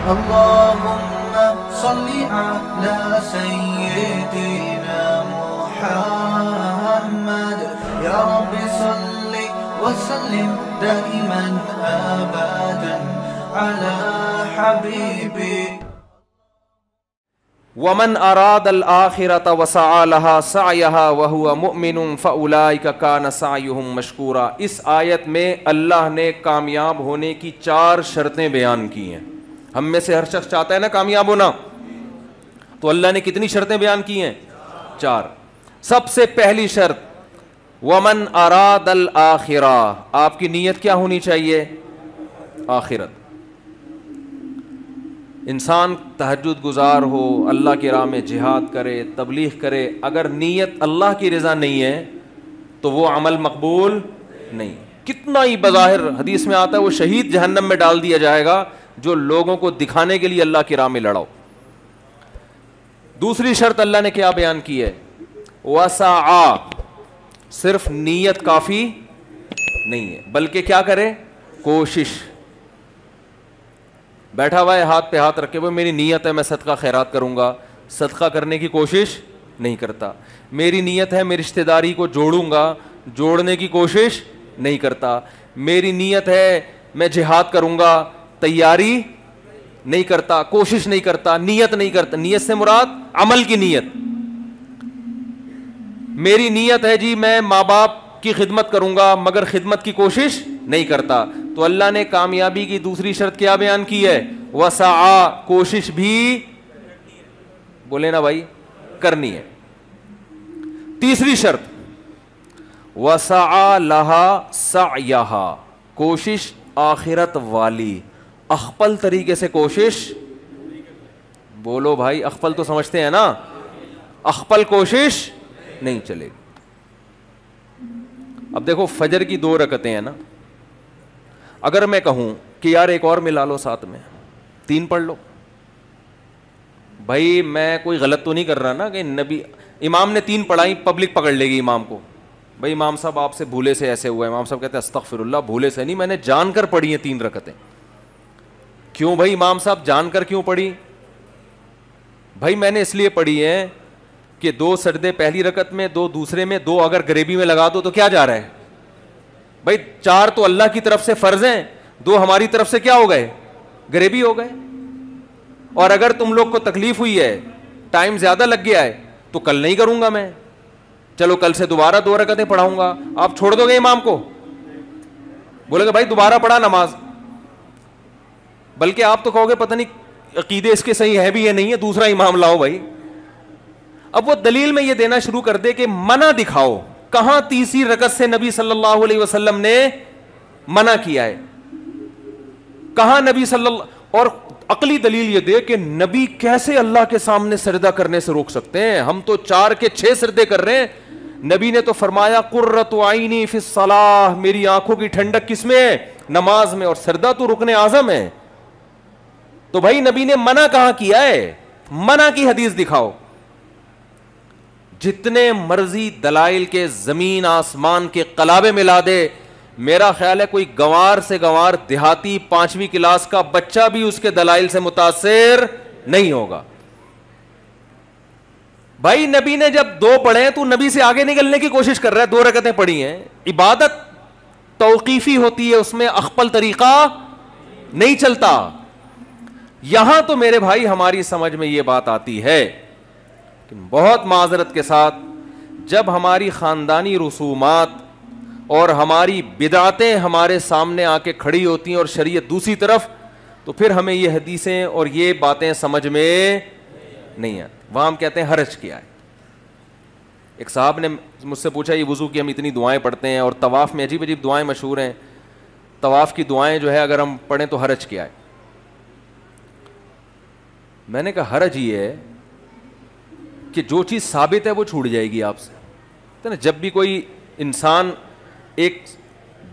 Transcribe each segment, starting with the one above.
اللهم صل على سيدنا محمد يا رب صل وسلم دائما أبدا على حبيبك. ومن اراد الآخرة وسعى لها سعيها وهو مؤمن فأولئك كان سعيهم مشكورا. اس آیت میں اللہ نے کامیاب ہونے کی 4 شرطیں بیان کی ہیں. ہم میں سے ہر شخص چاہتا ہے نا کامیاب ہونا, تو اللہ نے کتنی شرطیں بیان کی ہیں؟ 4. سب سے پہلی شرط ومن اراد الآخرہ, آپ کی نیت کیا ہونی چاہیے؟ آخرت. انسان تہجد گزار ہو, اللہ کی راہ میں جہاد کرے, تبلیغ کرے, اگر نیت اللہ کی رضا نہیں ہے تو وہ عمل مقبول نہیں. کتنا ہی بظاہر حدیث میں آتا ہے وہ شہید جہنم میں ڈال دیا جائے گا جو لوگوں کو دکھانے کے لیے اللہ کی راہ میں لڑاؤ. دوسری شرط اللہ نے کیا بیان کی ہے؟ وسعا, صرف نیت کافی نہیں ہے بلکہ کیا کرے؟ کوشش. بیٹھا ہوا ہے ہاتھ پہ ہاتھ رکھے ہوئے, میری نیت ہے میں صدقہ خیرات کروں گا, صدقہ کرنے کی کوشش نہیں کرتا. میری نیت ہے میں رشتہ داری کو جوڑوں گا, جوڑنے کی کوشش نہیں کرتا. میری نیت ہے میں جہاد کروں گا, تیاری نہیں کرتا, کوشش نہیں کرتا, نیت نہیں کرتا. نیت سے مراد عمل کی نیت. میری نیت ہے جی میں ماں باپ کی خدمت کروں گا مگر خدمت کی کوشش نہیں کرتا. تو اللہ نے کامیابی کی دوسری شرط کیا بیان کی ہے؟ وسعا, کوشش بھی بولے نا بھائی کرنی ہے. تیسری شرط وسعا لہا سعیہا, کوشش آخرت والی, اخپل طریقے سے کوشش. بولو بھائی اخپل تو سمجھتے ہیں نا, اخپل کوشش نہیں چلے گی. اب دیکھو فجر کی 2 رکعتیں ہیں نا, اگر میں کہوں کہ یار ایک اور ملا لو ساتھ میں, 3 پڑھ لو, بھائی میں کوئی غلط تو نہیں کر رہا نا کہ نبی امام نے 3 پڑھائی پبلک پکڑ لے گی امام کو, بھائی امام صاحب آپ سے بھولے سے ایسے ہوا ہے. امام صاحب کہتے ہیں استغفر اللہ, بھولے سے نہیں, میں نے جان کر پڑھی ہیں 3 رکعتیں. کیوں بھائی امام صاحب جان کر کیوں پڑھی؟ بھائی میں نے اس لیے پڑھی ہے کہ 2 سجدے پہلی رکعت میں, 2 دوسرے میں, 2 اگر گریبی میں لگا دو تو کیا جا رہا ہے بھائی؟ 4 تو اللہ کی طرف سے فرض ہیں, 2 ہماری طرف سے کیا ہو گئے؟ گریبی ہو گئے. اور اگر تم لوگ کو تکلیف ہوئی ہے, ٹائم زیادہ لگ گیا ہے, تو کل نہیں کروں گا میں, چلو کل سے دوبارہ 2 رکعتیں پڑھاؤں گا. آپ چھوڑ دو گے امام کو؟ بولے گا بھائی دوبارہ پڑھا نماز, بلکہ آپ تو کہو گے پتہ نہیں عقیدے اس کے صحیح ہے بھی یا نہیں ہے, دوسرا امام لاؤ بھائی. اب وہ دلیل میں یہ دینا شروع کر دے کہ منع دکھاؤ, کہاں تیسری رکعت سے نبی صلی اللہ علیہ وسلم نے منع کیا ہے, کہاں نبی صلی اللہ, اور عقلی دلیل یہ دے کہ نبی کیسے اللہ کے سامنے سجدہ کرنے سے روک سکتے ہیں؟ ہم تو 4 کے 6 سجدے کر رہے ہیں. نبی نے تو فرمایا قرۃ عینی فی الصلاۃ, میری آنکھوں کی ٹھنڈک کس میں ہے؟ نماز میں, اور سجدہ تو رکن اعظم ہے. تو بھائی نبی نے منع کہاں کیا ہے؟ منع کی حدیث دکھاؤ. جتنے مرضی دلائل کے زمین آسمان کے قلابے ملا دے, میرا خیال ہے کوئی گنوار سے گنوار دیہاتی 5ویں کلاس کا بچہ بھی اس کے دلائل سے متاثر نہیں ہوگا. بھائی نبی نے جب 2 پڑھے تو نبی سے آگے نکلنے کی کوشش کر رہا ہے. 2 رکعتیں پڑھی ہیں, عبادت توقیفی ہوتی ہے, اس میں اخپل طریقہ نہیں چلتا. یہاں تو میرے بھائی ہماری سمجھ میں یہ بات آتی ہے کہ بہت معذرت کے ساتھ جب ہماری خاندانی رسومات اور ہماری بدعتیں ہمارے سامنے آ کے کھڑی ہوتی ہیں اور شریعت دوسری طرف, تو پھر ہمیں یہ حدیثیں اور یہ باتیں سمجھ میں نہیں آتی. وہاں ہم کہتے ہیں حرج کیا ہے. ایک صاحب نے مجھ سے پوچھا یہ وضو کی ہم اتنی دعائیں پڑھتے ہیں اور طواف میں عجیب عجیب دعائیں مشہور ہیں, طواف کی دعائیں جو ہے اگر ہم پڑھیں تو حرج کیا ہے؟ میں نے کہا حرج یہ ہے کہ جو چیز ثابت ہے وہ چھوٹ جائے گی آپ سے. تو نا جب بھی کوئی انسان ایک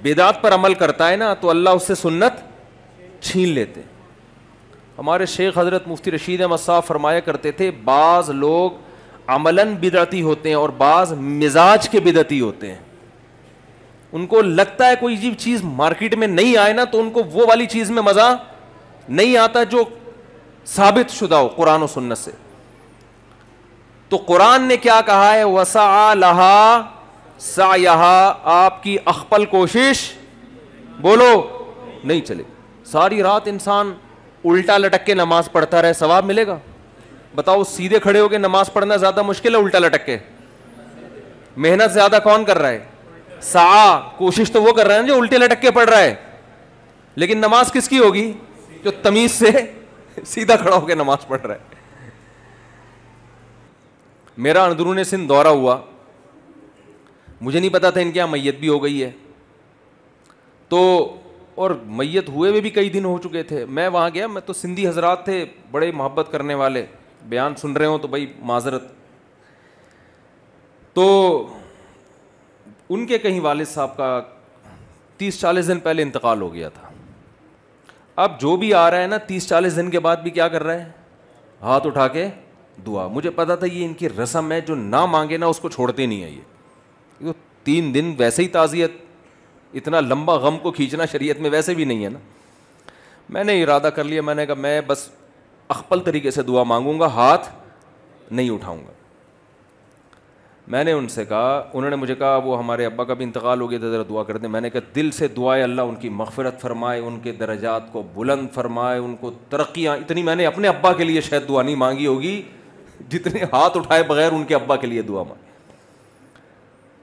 بدعت پر عمل کرتا ہے نا تو اللہ اس سے سنت چھین لیتے. ہمارے شیخ حضرت مفتی رشید احمد صاحب فرمایا کرتے تھے بعض لوگ عملاً بدعتی ہوتے ہیں اور بعض مزاج کے بدعتی ہوتے ہیں. ان کو لگتا ہے کوئی چیز مارکیٹ میں نہیں آئے نا تو ان کو وہ والی چیز میں مزہ نہیں آتا جو ثابت شدہ ہو قرآن و سنت سے. تو قرآن نے کیا کہا ہے؟ وسعى لها سعيها, آپ کی اخپل کوشش بولو نہیں چلے. ساری رات انسان الٹا لٹک کے نماز پڑھتا رہے, ثواب ملے گا؟ بتاؤ, سیدھے کھڑے ہو کے نماز پڑھنا زیادہ مشکل ہے الٹا لٹک کے؟ محنت زیادہ کون کر رہا ہے؟ سعی, کوشش تو وہ کر رہا ہے جو الٹے لٹک کے پڑھ رہا ہے, لیکن نماز کس کی ہوگی؟ جو تمیز سے سیدھا کھڑا ہو کے نماز پڑھ رہا ہے. میرا اندرون سندھ دورہ ہوا, مجھے نہیں پتا تھا ان کے یہاں میت بھی ہو گئی ہے, تو اور میت ہوئے ہوئے بھی کئی دن ہو چکے تھے. میں وہاں گیا, میں تو سندھی حضرات تھے بڑے محبت کرنے والے, بیان سن رہے ہوں تو بھائی معذرت. تو ان کے کہیں والد صاحب کا 30-40 دن پہلے انتقال ہو گیا تھا. اب جو بھی آ رہا ہے نا 30-40 دن کے بعد بھی کیا کر رہا ہے؟ ہاتھ اٹھا کے دعا. مجھے پتا تھا یہ ان کی رسم ہے, جو نہ مانگے نا اس کو چھوڑتے نہیں ہے. یہ 3 دن ویسے ہی تعزیت, اتنا لمبا غم کو کھینچنا شریعت میں ویسے بھی نہیں ہے نا. میں نے ارادہ کر لیا, میں نے کہا میں بس اخپل طریقے سے دعا مانگوں گا, ہاتھ نہیں اٹھاؤں گا. میں نے ان سے کہا, انہوں نے مجھے کہا وہ ہمارے ابا کا بھی انتقال ہو گیا تھا, ذرا دعا کر دیں. میں نے کہا دل سے دعائے اللہ ان کی مغفرت فرمائے, ان کے درجات کو بلند فرمائے, ان کو ترقیاں. اتنی میں نے اپنے ابا کے لیے شاید دعا نہیں مانگی ہوگی جتنے ہاتھ اٹھائے بغیر ان کے ابا کے لیے دعا مانگی.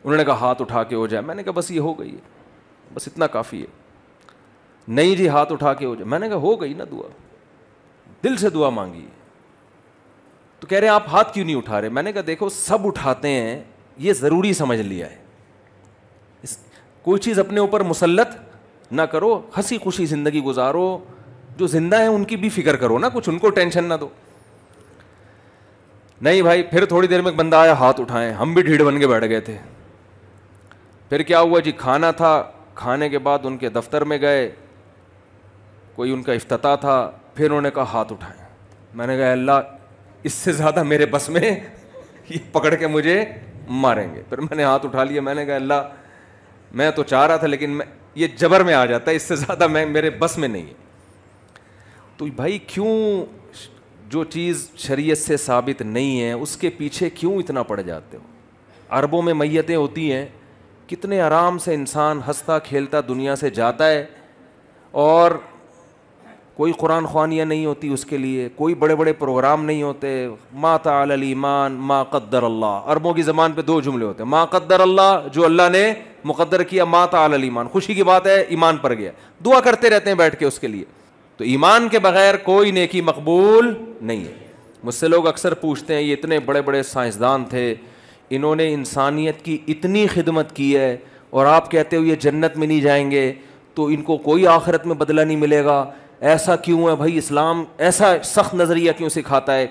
انہوں نے کہا ہاتھ اٹھا کے ہو جائے. میں نے کہا بس یہ ہو گئی ہے, بس اتنا کافی ہے. نہیں جی ہاتھ اٹھا کے ہو جائے. میں نے کہا ہو گئی نا دعا, دل سے دعا مانگی. تو کہہ رہے ہیں آپ ہاتھ کیوں نہیں اٹھا رہے؟ میں نے کہا دیکھو سب اٹھاتے ہیں, یہ ضروری سمجھ لیا ہے. کوئی چیز اپنے اوپر مسلط نہ کرو, ہنسی خوشی زندگی گزارو. جو زندہ ہیں ان کی بھی فکر کرو نا, کچھ ان کو ٹینشن نہ دو. نہیں بھائی, پھر تھوڑی دیر میں ایک بندہ آیا, ہاتھ اٹھائے, ہم بھی ڈھیڑ بن کے بیٹھ گئے تھے. پھر کیا ہوا جی, کھانا تھا, کھانے کے بعد ان کے دفتر میں گئے, کوئی ان کا افتتاح تھا, پھر انہوں نے کہا ہاتھ اٹھائیں. میں نے کہا اللہ اس سے زیادہ میرے بس میں, یہ پکڑ کے مجھے ماریں گے. پھر میں نے ہاتھ اٹھا لیا. میں نے کہا اللہ میں تو چاہ رہا تھا لیکن یہ جبر میں آ جاتا ہے, اس سے زیادہ میرے بس میں نہیں ہے. تو بھائی کیوں جو چیز شریعت سے ثابت نہیں ہے اس کے پیچھے کیوں اتنا پڑ جاتے ہو؟ عربوں میں میتیں ہوتی ہیں, کتنے آرام سے انسان ہنستا کھیلتا دنیا سے جاتا ہے, اور کوئی قرآن خوانیاں نہیں ہوتی اس کے لیے, کوئی بڑے بڑے پروگرام نہیں ہوتے. ما تعالی الایمان ما قدر اللہ. عربوں کی زبان پہ 2 جملے ہوتے ہیں, ما قدر اللہ جو اللہ نے مقدر کیا, ما تعالی الایمان خوشی کی بات ہے, ایمان پر گیا. دعا کرتے رہتے ہیں بیٹھ کے اس کے لیے. تو ایمان کے بغیر کوئی نیکی مقبول نہیں ہے. مجھ سے لوگ اکثر پوچھتے ہیں یہ اتنے بڑے بڑے سائنسدان تھے, انہوں نے انسانیت کی اتنی خدمت کی ہے, اور آپ کہتے ہو یہ جنت میں نہیں جائیں گے, تو ان کو کوئی آخرت میں بدلہ نہیں ملے گا, ایسا کیوں ہے بھائی؟ اسلام ایسا سخت نظریہ کیوں سکھاتا ہے؟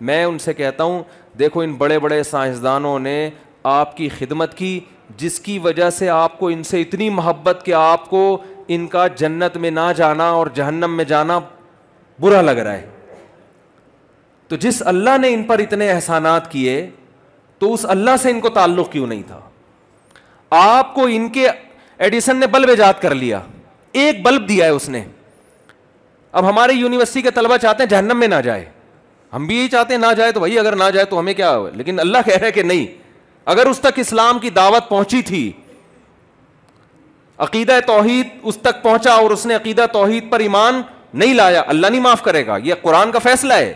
میں ان سے کہتا ہوں دیکھو ان بڑے بڑے سائنسدانوں نے آپ کی خدمت کی, جس کی وجہ سے آپ کو ان سے اتنی محبت کہ آپ کو ان کا جنت میں نہ جانا اور جہنم میں جانا برا لگ رہا ہے. تو جس اللہ نے ان پر اتنے احسانات کیے تو اس اللہ سے ان کو تعلق کیوں نہیں تھا؟ آپ کو ان کے ایڈیسن نے بلب ایجاد کر لیا, ایک بلب دیا ہے اس نے. اب ہمارے یونیورسٹی کے طلبہ چاہتے ہیں جہنم میں نہ جائے, ہم بھی یہی چاہتے ہیں نہ جائے, تو بھائی اگر نہ جائے تو ہمیں کیا ہوا؟ لیکن اللہ کہہ رہا ہے کہ نہیں, اگر اس تک اسلام کی دعوت پہنچی تھی, عقیدہ توحید اس تک پہنچا اور اس نے عقیدہ توحید پر ایمان نہیں لایا, اللہ نہیں معاف کرے گا, یہ قرآن کا فیصلہ ہے.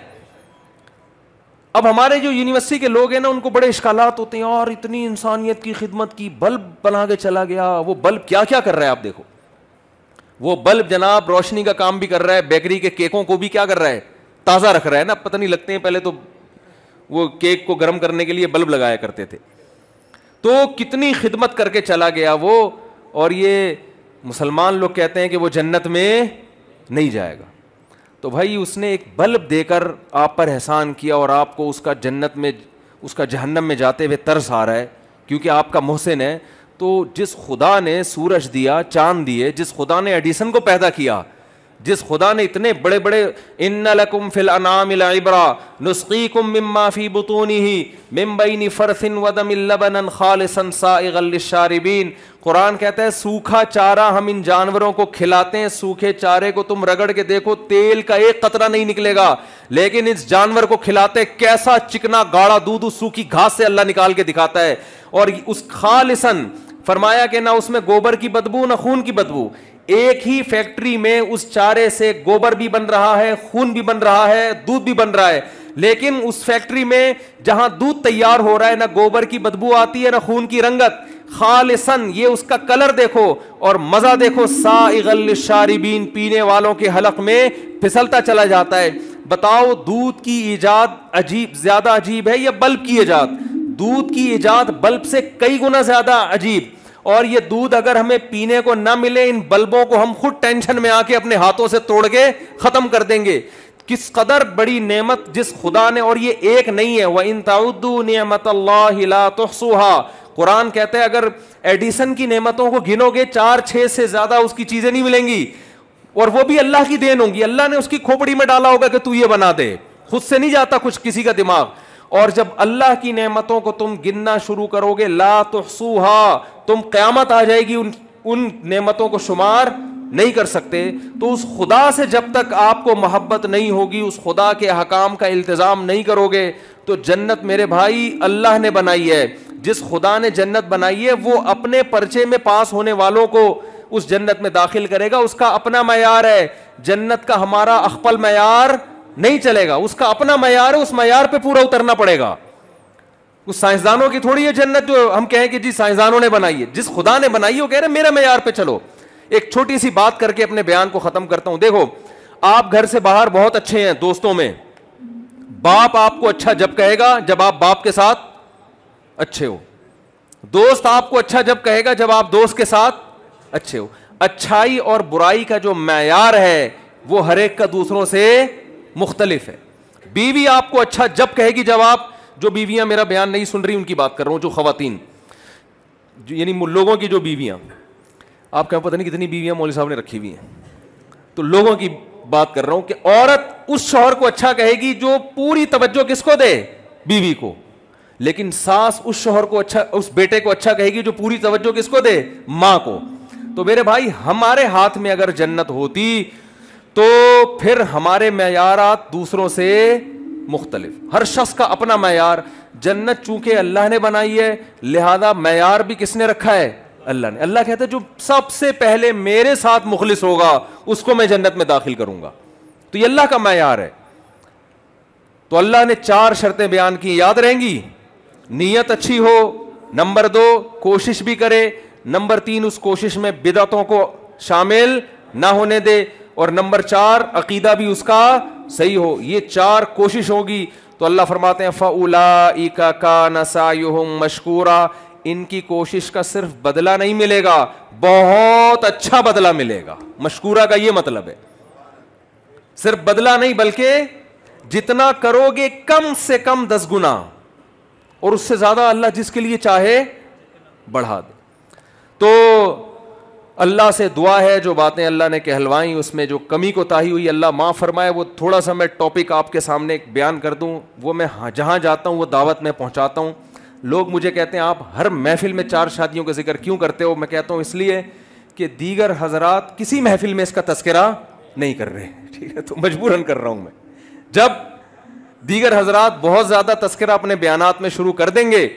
اب ہمارے جو یونیورسٹی کے لوگ ہیں نا ان کو بڑے اشکالات ہوتے ہیں, اور اتنی انسانیت کی خدمت کی, بلب بنا کے چلا گیا. وہ بلب کیا کیا کر رہا ہے آپ دیکھو, وہ بلب جناب روشنی کا کام بھی کر رہا ہے, بیکری کے کیکوں کو بھی کیا کر رہا ہے, تازہ رکھ رہا ہے نا. پتہ نہیں لگتے ہیں, پہلے تو وہ کیک کو گرم کرنے کے لیے بلب لگایا کرتے تھے. تو کتنی خدمت کر کے چلا گیا وہ, اور یہ مسلمان لوگ کہتے ہیں کہ وہ جنت میں نہیں جائے گا. تو بھائی اس نے ایک بلب دے کر آپ پر احسان کیا, اور آپ کو اس کا جنت میں, اس کا جہنم میں جاتے ہوئے ترس آ رہا ہے کیونکہ آپ کا محسن ہے. تو جس خدا نے سورج دیا, چاند دیے, جس خدا نے ایڈیسن کو پیدا کیا, جس خدا نے اتنے بڑے بڑے ان لکم فی الانعام لعبرا نسقیکم مما فی بطونہ من بین فرث ودم لبنا خالصا سائغا للشاربین. قرآن کہتا ہے سوکھا چارہ ہم ان جانوروں کو کھلاتے ہیں, سوکھے چارے کو تم رگڑ کے دیکھو تیل کا ایک قطرہ نہیں نکلے گا, لیکن اس جانور کو کھلاتے کیسا چکنا گاڑا دودھ اس سوکھی گھاس سے اللہ نکال کے دکھاتا ہے. اور اس خالصاً فرمایا کہ نہ اس میں گوبر کی بدبو نہ خون کی بدبو. ایک ہی فیکٹری میں اس چارے سے گوبر بھی بن رہا ہے, خون بھی بن رہا ہے, دودھ بھی بن رہا ہے, لیکن اس فیکٹری میں جہاں دودھ تیار ہو رہا ہے نہ گوبر کی بدبو آتی ہے نہ خون کی رنگت. خالصاً یہ اس کا کلر دیکھو اور مزہ دیکھو, سائغا للشاربین, پینے والوں کے حلق میں پھسلتا چلا جاتا ہے. بتاؤ دودھ کی ایجاد عجیب زیادہ عجیب ہے یا بلب کی ایجاد؟ دودھ کی ایجاد بلب سے کئی گنا زیادہ عجیب. اور یہ دودھ اگر ہمیں پینے کو نہ ملے, ان بلبوں کو ہم خود ٹینشن میں آ کے اپنے ہاتھوں سے توڑ کے ختم کر دیں گے. کس قدر بڑی نعمت جس خدا نے, اور یہ ایک نہیں ہے. وَإِن تَعُدُّوا نِعْمَةَ اللَّهِ لَا تُحْصُوهَا. قرآن کہتا ہے اگر ایڈیسن کی نعمتوں کو گنو گے 4-6 سے زیادہ اس کی چیزیں نہیں ملیں گی, اور وہ بھی اللہ کی دین ہوں گی. اللہ نے اس کی کھوپڑی میں ڈالا ہوگا کہ تو یہ بنا دے, خود سے نہیں جاتا کچھ کسی کا دماغ. اور جب اللہ کی نعمتوں کو تم گننا شروع کرو گے, لا تحصوها, تم قیامت آ جائے گی ان نعمتوں کو شمار نہیں کر سکتے. تو اس خدا سے جب تک آپ کو محبت نہیں ہوگی, اس خدا کے احکام کا التزام نہیں کرو گے, تو جنت میرے بھائی اللہ نے بنائی ہے. جس خدا نے جنت بنائی ہے وہ اپنے پرچے میں پاس ہونے والوں کو اس جنت میں داخل کرے گا. اس کا اپنا معیار ہے, جنت کا ہمارا اخپل معیار نہیں چلے گا, اس کا اپنا معیار ہے, اس معیار پہ پورا اترنا پڑے گا. اس سائنسدانوں کی تھوڑی ہے جنت جو ہم کہیں کہ جی سائنسدانوں نے بنائی ہے. جس خدا نے بنائی ہے وہ کہہ رہے میرے معیار پہ چلو. ایک چھوٹی سی بات کر کے اپنے بیان کو ختم کرتا ہوں. دیکھو آپ گھر سے باہر بہت اچھے ہیں دوستوں میں, باپ آپ کو اچھا جب کہے گا جب آپ باپ کے ساتھ اچھے ہو, دوست آپ کو اچھا جب کہے گا جب آپ دوست کے ساتھ اچھے ہو. اچھائی اور برائی کا جو معیار ہے وہ ہر ایک کا دوسروں سے مختلف ہے. بیوی آپ کو اچھا جب کہے گی جب آپ, جو بیویاں میرا بیان نہیں سن رہی ان کی بات کر رہا ہوں, جو خواتین یعنی لوگوں کی جو بیویاں, آپ کا پتہ نہیں کتنی بیویاں مولوی صاحب نے رکھی ہوئی ہیں, تو لوگوں کی بات کر رہا ہوں کہ عورت اس شوہر کو اچھا کہے گی جو پوری توجہ کس کو دے, بیوی کو. لیکن ساس اس شوہر کو اچھا, اس بیٹے کو اچھا کہے گی جو پوری توجہ کس کو دے, ماں کو. تو میرے بھائی ہمارے ہاتھ میں اگر جنت ہوتی تو پھر ہمارے معیارات دوسروں سے مختلف, ہر شخص کا اپنا معیار. جنت چونکہ اللہ نے بنائی ہے لہذا معیار بھی کس نے رکھا ہے, اللہ نے. اللہ کہتا ہے جو سب سے پہلے میرے ساتھ مخلص ہوگا اس کو میں جنت میں داخل کروں گا. تو یہ اللہ کا معیار ہے. تو اللہ نے 4 شرطیں بیان کی, یاد رہیں گی. نیت اچھی ہو, نمبر 2 کوشش بھی کرے, نمبر 3 اس کوشش میں بدعتوں کو شامل نہ ہونے دے, اور نمبر 4 عقیدہ بھی اس کا صحیح ہو. یہ 4 کوشش ہوگی تو اللہ فرماتے ہیں فَأُولَئِكَ كَانَ سَعْيُهُمْ مَشْكُورًا. ان کی کوشش کا صرف بدلہ نہیں ملے گا, بہت اچھا بدلہ ملے گا. مشکورہ کا یہ مطلب ہے, صرف بدلہ نہیں بلکہ جتنا کرو گے کم سے کم 10 گنا, اور اس سے زیادہ اللہ جس کے لیے چاہے بڑھا دے. تو اللہ سے دعا ہے جو باتیں اللہ نے کہلوائیں اس میں جو کمی کوتاہی ہوئی اللہ معاف فرمائے. وہ تھوڑا سا میں ٹاپک آپ کے سامنے ایک بیان کر دوں, وہ میں جہاں جاتا ہوں وہ دعوت میں پہنچاتا ہوں. لوگ مجھے کہتے ہیں آپ ہر محفل میں 4 شادیوں کا ذکر کیوں کرتے ہو؟ میں کہتا ہوں اس لیے کہ دیگر حضرات کسی محفل میں اس کا تذکرہ نہیں کر رہے, ٹھیک ہے, تو مجبوراً کر رہا ہوں میں. جب دیگر حضرات بہت زیادہ تذکرہ اپنے بیانات میں شروع کر دیں گے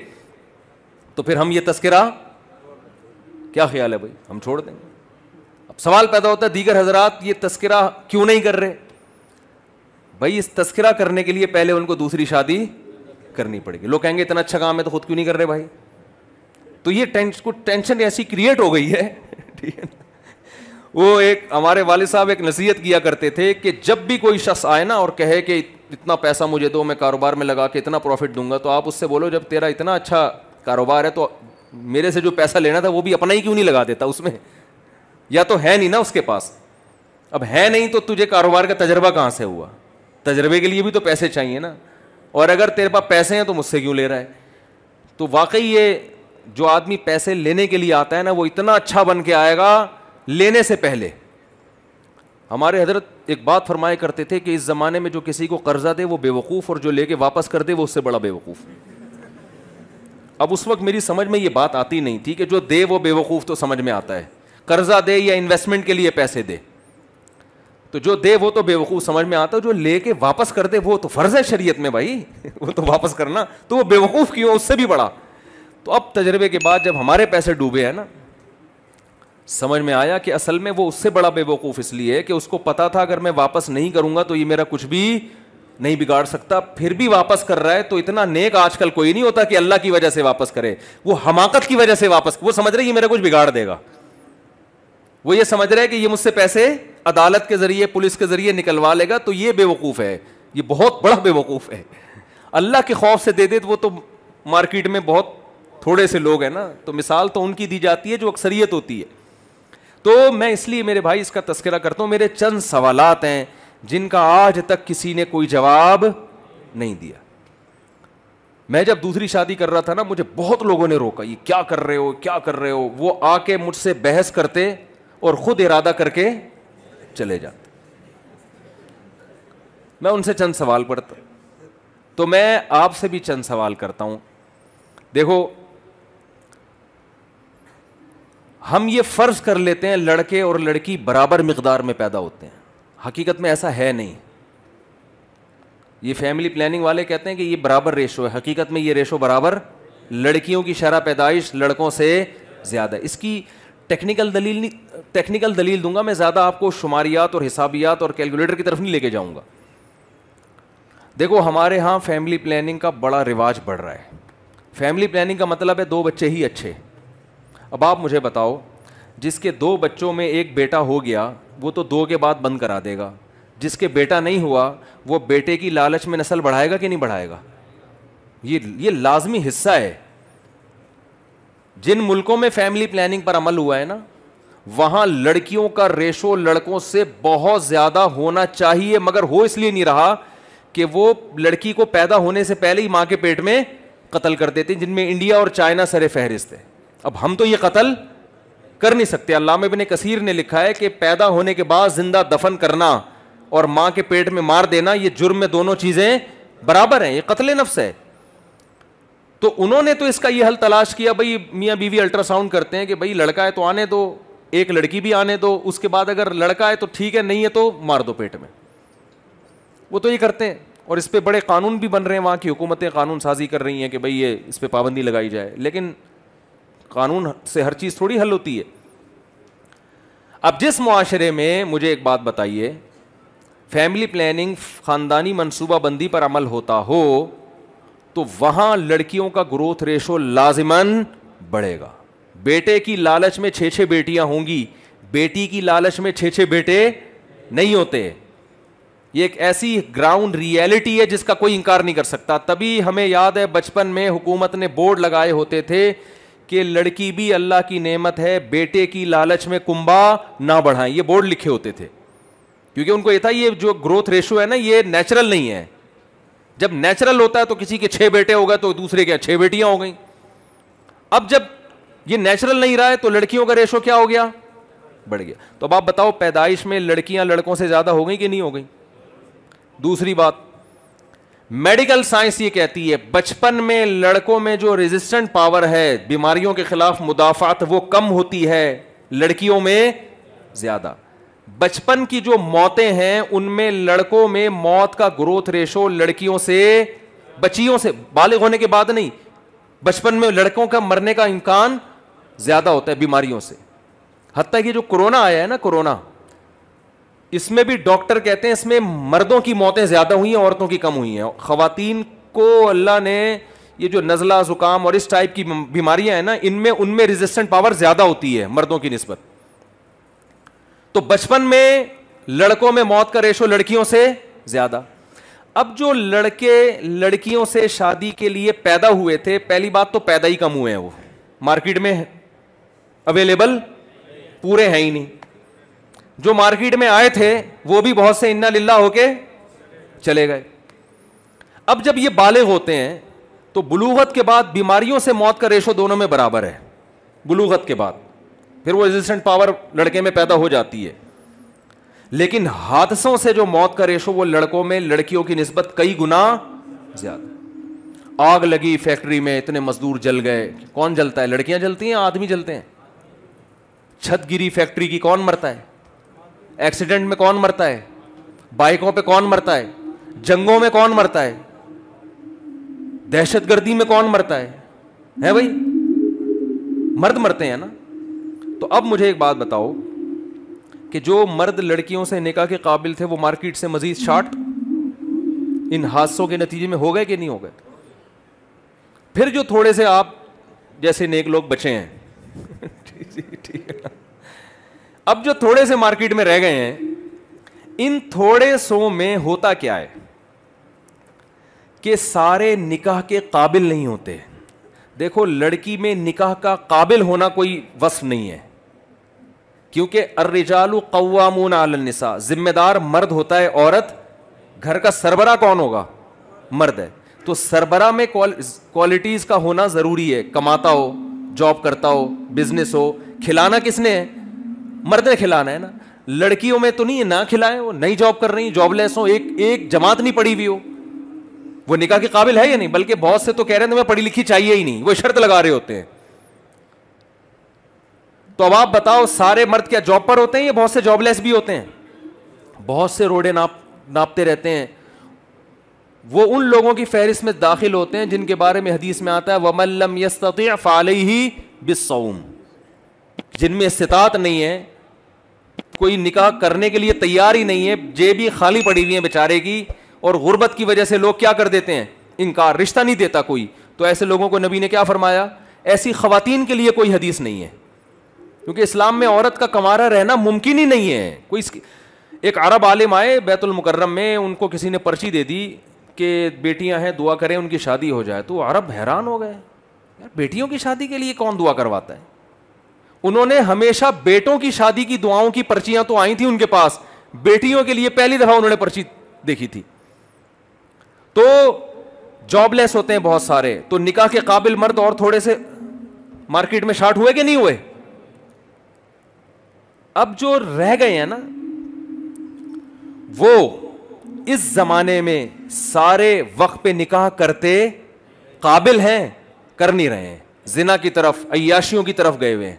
تو پھر ہم یہ تذکرہ, کیا خیال ہے بھائی, ہم چھوڑ دیں گے. اب سوال پیدا ہوتا ہے دیگر حضرات یہ تذکرہ کیوں نہیں کر رہے؟ بھائی اس تذکرہ کرنے کے لیے پہلے ان کو دوسری شادی کرنی پڑے گی. لوگ کہیں گے اتنا اچھا کام ہے تو خود کیوں نہیں کر رہے بھائی؟ تو یہ ٹینشن ایسی کریٹ ہو گئی ہے, ٹھیک ہے. وہ ایک ہمارے والد صاحب ایک نصیحت کیا کرتے تھے کہ جب بھی کوئی شخص آئے نا اور کہے کہ اتنا پیسہ مجھے دو, میں کاروبار میں لگا کے اتنا پروفٹ دوں گا, تو آپ اس سے بولو جب تیرا اتنا اچھا کاروبار ہے تو میرے سے جو پیسہ لینا تھا وہ بھی اپنا ہی کیوں نہیں لگا دیتا اس میں, یا تو ہے نہیں نا اس کے پاس. اب ہے نہیں تو تجھے کاروبار کا تجربہ کہاں سے ہوا؟ تجربے کے لیے بھی تو پیسے چاہیے نا, اور اگر تیرے پاس پیسے ہیں تو مجھ سے کیوں لے رہا ہے؟ تو واقعی یہ جو آدمی پیسے لینے کے لیے آتا ہے نا وہ اتنا اچھا بن کے آئے گا لینے سے پہلے. ہمارے حضرت ایک بات فرمایا کرتے تھے کہ اس زمانے میں جو کسی کو قرضہ دے وہ بے وقوف، اور جو لے کے واپس کر دے وہ اس سے بڑا بے وقوف۔ اب اس وقت میری سمجھ میں یہ بات آتی نہیں تھی کہ جو دے وہ بے وقوف تو سمجھ میں آتا ہے، قرضہ دے یا انویسٹمنٹ کے لیے پیسے دے تو جو دے وہ تو بے وقوف سمجھ میں آتا ہے، جو لے کے واپس کر دے وہ تو فرض ہے شریعت میں بھائی وہ تو واپس کرنا، تو وہ بے وقوف کیوں، اس سے بھی بڑا۔ تو اب تجربے کے بعد جب ہمارے پیسے ڈوبے ہیں نا، سمجھ میں آیا کہ اصل میں وہ اس سے بڑا بے وقوف اس لیے کہ اس کو پتا تھا اگر میں واپس نہیں کروں گا تو یہ میرا کچھ بھی نہیں بگاڑ سکتا، پھر بھی واپس کر رہا ہے۔ تو اتنا نیک آج کل کوئی نہیں ہوتا کہ اللہ کی وجہ سے واپس کرے، وہ حماقت کی وجہ سے واپس، وہ سمجھ رہے یہ میرا کچھ بگاڑ دے گا، وہ یہ سمجھ رہے کہ یہ مجھ سے پیسے عدالت کے ذریعے پولیس کے ذریعے نکلوا لے گا، تو یہ بے وقوف ہے، یہ بہت بڑا بے وقوف ہے۔ اللہ کے خوف سے دے دے تو وہ تو مارکیٹ میں بہت تھوڑے سے لوگ ہیں نا، تو مثال تو ان کی دی جاتی ہے جو اکثریت ہوتی ہے۔ تو میں اس لیے میرے بھائی اس کا تذکرہ کرتا ہوں، میرے چند سوالات ہیں جن کا آج تک کسی نے کوئی جواب نہیں دیا۔ میں جب دوسری شادی کر رہا تھا نا، مجھے بہت لوگوں نے روکا، یہ کیا کر رہے ہو کیا کر رہے ہو، وہ آ کے مجھ سے بحث کرتے اور خود ارادہ کر کے چلے جاتے۔ میں ان سے چند سوال پڑھتا، تو میں آپ سے بھی چند سوال کرتا ہوں۔ دیکھو ہم یہ فرض کر لیتے ہیں لڑکے اور لڑکی برابر مقدار میں پیدا ہوتے ہیں، حقیقت میں ایسا ہے نہیں۔ یہ فیملی پلاننگ والے کہتے ہیں کہ یہ برابر ریشو ہے، حقیقت میں یہ ریشو برابر، لڑکیوں کی شرح پیدائش لڑکوں سے زیادہ ہے۔ اس کی ٹیکنیکل دلیل دوں گا میں، زیادہ آپ کو شماریات اور حسابیات اور کیلکولیٹر کی طرف نہیں لے کے جاؤں گا۔ دیکھو ہمارے ہاں فیملی پلاننگ کا بڑا رواج بڑھ رہا ہے۔ فیملی پلاننگ کا مطلب ہے 2 بچے ہی اچھے۔ اب آپ مجھے بتاؤ، جس کے 2 بچوں میں ایک بیٹا ہو گیا وہ تو 2 کے بعد بند کرا دے گا، جس کے بیٹا نہیں ہوا وہ بیٹے کی لالچ میں نسل بڑھائے گا کہ نہیں بڑھائے گا؟ یہ لازمی حصہ ہے۔ جن ملکوں میں فیملی پلاننگ پر عمل ہوا ہے نا، وہاں لڑکیوں کا ریشو لڑکوں سے بہت زیادہ ہونا چاہیے، مگر ہو اس لیے نہیں رہا کہ وہ لڑکی کو پیدا ہونے سے پہلے ہی ماں کے پیٹ میں قتل کر دیتے ہیں، جن میں انڈیا اور چائنا سر فہرست ہے۔ اب ہم تو یہ قتل کر نہیں سکتے۔ علامہ ابن کثیر نے لکھا ہے کہ پیدا ہونے کے بعد زندہ دفن کرنا اور ماں کے پیٹ میں مار دینا، یہ جرم میں دونوں چیزیں برابر ہیں، یہ قتل نفس ہے۔ تو انہوں نے تو اس کا یہ حل تلاش کیا، بھائی میاں بیوی الٹرا ساؤنڈ کرتے ہیں کہ بھائی لڑکا ہے تو آنے دو، ایک لڑکی بھی آنے دو، اس کے بعد اگر لڑکا ہے تو ٹھیک ہے، نہیں ہے تو مار دو پیٹ میں۔ وہ تو یہ کرتے ہیں، اور اس پہ بڑے قانون بھی بن رہے ہیں، وہاں کی حکومتیں قانون سازی کر رہی ہیں کہ بھائی یہ اس پہ پابندی لگائی جائے، لیکن قانون سے ہر چیز تھوڑی حل ہوتی ہے۔ اب جس معاشرے میں، مجھے ایک بات بتائیے، فیملی پلاننگ خاندانی منصوبہ بندی پر عمل ہوتا ہو تو وہاں لڑکیوں کا گروتھ ریشو لازماً بڑھے گا۔ بیٹے کی لالچ میں 6 بیٹیاں ہوں گی، بیٹی کی لالچ میں 6 بیٹے نہیں ہوتے۔ یہ ایک ایسی گراؤنڈ ریئلٹی ہے جس کا کوئی انکار نہیں کر سکتا۔ تبھی ہمیں یاد ہے بچپن میں حکومت نے بورڈ لگائے ہوتے تھے کہ لڑکی بھی اللہ کی نعمت ہے، بیٹے کی لالچ میں کنبا نہ بڑھائیں، یہ بورڈ لکھے ہوتے تھے، کیونکہ ان کو یہ تھا یہ جو گروتھ ریشو ہے نا یہ نیچرل نہیں ہے۔ جب نیچرل ہوتا ہے تو کسی کے 6 بیٹے ہو گئے تو دوسرے کے 6 بیٹیاں ہو گئیں۔ اب جب یہ نیچرل نہیں رہا ہے تو لڑکیوں کا ریشو کیا ہو گیا؟ بڑھ گیا۔ تو اب آپ بتاؤ پیدائش میں لڑکیاں لڑکوں سے زیادہ ہو گئیں کہ نہیں ہو گئیں؟ دوسری بات، میڈیکل سائنس یہ کہتی ہے بچپن میں لڑکوں میں جو ریزسٹنٹ پاور ہے بیماریوں کے خلاف مدافعت وہ کم ہوتی ہے، لڑکیوں میں زیادہ۔ بچپن کی جو موتیں ہیں ان میں لڑکوں میں موت کا گروتھ ریشو لڑکیوں سے، بچیوں سے، بالغ ہونے کے بعد نہیں، بچپن میں لڑکوں کا مرنے کا امکان زیادہ ہوتا ہے بیماریوں سے۔ حتیٰ کہ جو کورونا آیا ہے نا، کورونا، اس میں بھی ڈاکٹر کہتے ہیں اس میں مردوں کی موتیں زیادہ ہوئی ہیں، عورتوں کی کم ہوئی ہیں۔ خواتین کو اللہ نے یہ جو نزلہ زکام اور اس ٹائپ کی بیماریاں ہیں نا ان میں ریزسٹنٹ پاور زیادہ ہوتی ہے مردوں کی نسبت۔ تو بچپن میں لڑکوں میں موت کا ریشو لڑکیوں سے زیادہ۔ اب جو لڑکے لڑکیوں سے شادی کے لیے پیدا ہوئے تھے، پہلی بات تو پیدا ہی کم ہوئے ہیں، وہ مارکیٹ میں اویلیبل پورے ہیں ہی نہیں۔ جو مارکیٹ میں آئے تھے وہ بھی بہت سے انا للہ ہو کے چلے گئے۔ اب جب یہ بالغ ہوتے ہیں تو بلوغت کے بعد بیماریوں سے موت کا ریشو دونوں میں برابر ہے۔ بلوغت کے بعد پھر وہ ریزسٹنٹ پاور لڑکے میں پیدا ہو جاتی ہے، لیکن حادثوں سے جو موت کا ریشو وہ لڑکوں میں لڑکیوں کی نسبت کئی گنا زیادہ. آگ لگی فیکٹری میں, اتنے مزدور جل گئے. کون جلتا ہے؟ لڑکیاں جلتی ہیں, آدمی جلتے ہیں. چھت گری فیکٹری کی, کون مرتا ہے؟ ایکسیڈنٹ میں کون مرتا ہے؟ بائکوں پہ کون مرتا ہے؟ جنگوں میں کون مرتا ہے؟ دہشت گردی میں کون مرتا ہے بھائی؟ مرد مرتے ہیں نا. تو اب مجھے ایک بات بتاؤ کہ جو مرد لڑکیوں سے نکاح کے قابل تھے وہ مارکیٹ سے مزید شارٹ ان حادثوں کے نتیجے میں ہو گئے کہ نہیں ہو گئے؟ پھر جو تھوڑے سے آپ جیسے نیک لوگ بچے ہیں ٹھیک ہے نا, اب جو تھوڑے سے مارکیٹ میں رہ گئے ہیں, ان تھوڑے سو میں ہوتا کیا ہے کہ سارے نکاح کے قابل نہیں ہوتے. دیکھو لڑکی میں نکاح کا قابل ہونا کوئی وصف نہیں ہے, کیونکہ الرجال قوامون علی النساء, ذمہ دار مرد ہوتا ہے, عورت گھر کا سربراہ کون ہوگا؟ مرد ہے. تو سربراہ میں کوالٹیز کا ہونا ضروری ہے, کماتا ہو, جاب کرتا ہو, بزنس ہو. کھلانا کس نے ہے؟ مرد نے کھلانا ہے نا. لڑکیوں میں تو نہیں ہے, نہ کھلائیں, وہ نئی جاب کر رہی ہیں, جاب لیس ہو, ایک جماعت نہیں پڑھی ہوئی ہو, وہ نکاح کے قابل ہے یا نہیں؟ بلکہ بہت سے تو کہہ رہے ہیں تمہیں پڑھی لکھی چاہیے ہی نہیں, وہ شرط لگا رہے ہوتے ہیں. تو اب آپ بتاؤ سارے مرد کیا جاب پر ہوتے ہیں یا بہت سے جاب لیس بھی ہوتے ہیں؟ بہت سے روڈیں ناپتے رہتے ہیں. وہ ان لوگوں کی فہرست میں داخل ہوتے ہیں جن کے بارے میں حدیث میں آتا ہے وَمَن لَّمْ يَسْتَطِعْ فَعَلَيْهِ بِالصَّوْمِ, جن میں استطاعت نہیں ہے, کوئی نکاح کرنے کے لیے تیار ہی نہیں ہے, جیبیں خالی پڑی ہوئی ہیں بیچارے کی, اور غربت کی وجہ سے لوگ کیا کر دیتے ہیں؟ انکار, رشتہ نہیں دیتا کوئی. تو ایسے لوگوں کو نبی نے کیا فرمایا؟ ایسی خواتین کے لیے کوئی حدیث نہیں ہے, کیونکہ اسلام میں عورت کا کنوارا رہنا ممکن ہی نہیں ہے. ایک عرب عالم آئے بیت المکرم میں, ان کو کسی نے پرچی دے دی کہ بیٹیاں ہیں دعا کریں ان کی شادی ہو جائے. تو عرب حیران ہو گئے, یار بیٹیوں کی شادی کے لیے کون دعا کرواتا ہے؟ انہوں نے ہمیشہ بیٹوں کی شادی کی دعاؤں کی پرچیاں تو آئی تھیں ان کے پاس, بیٹیوں کے لیے پہلی دفعہ انہوں نے پرچی دیکھی تھی. تو جاب لیس ہوتے ہیں بہت سارے, تو نکاح کے قابل مرد اور تھوڑے سے مارکیٹ میں شارٹ ہوئے کہ نہیں ہوئے؟ اب جو رہ گئے ہیں نا, وہ اس زمانے میں سارے وقت پہ نکاح کرتے قابل ہیں, کر نہیں رہے ہیں, زنا کی طرف, عیاشیوں کی طرف گئے ہوئے ہیں.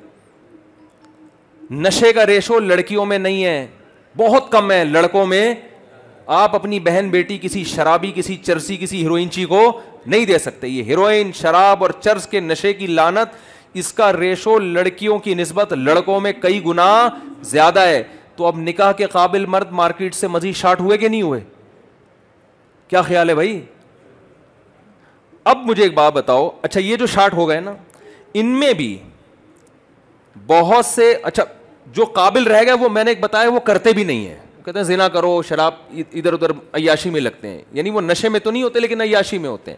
نشے کا ریشو لڑکیوں میں نہیں ہے, بہت کم ہے. لڑکوں میں آپ اپنی بہن بیٹی کسی شرابی, کسی چرسی, کسی ہیروئنچی کو نہیں دے سکتے. یہ ہیروئن, شراب اور چرس کے نشے کی لعنت, اس کا ریشو لڑکیوں کی نسبت لڑکوں میں کئی گنا زیادہ ہے. تو اب نکاح کے قابل مرد مارکیٹ سے مزید شارٹ ہوئے کہ نہیں ہوئے؟ کیا خیال ہے بھائی؟ اب مجھے ایک بات بتاؤ, اچھا یہ جو شارٹ ہو گئے نا, ان میں بھی بہت سے, اچھا جو قابل رہ گئے وہ میں نے ایک بتایا وہ کرتے بھی نہیں ہیں, کہتے ہیں زنا کرو, شراب, ادھر ادھر عیاشی میں لگتے ہیں, یعنی وہ نشے میں تو نہیں ہوتے لیکن عیاشی میں ہوتے ہیں.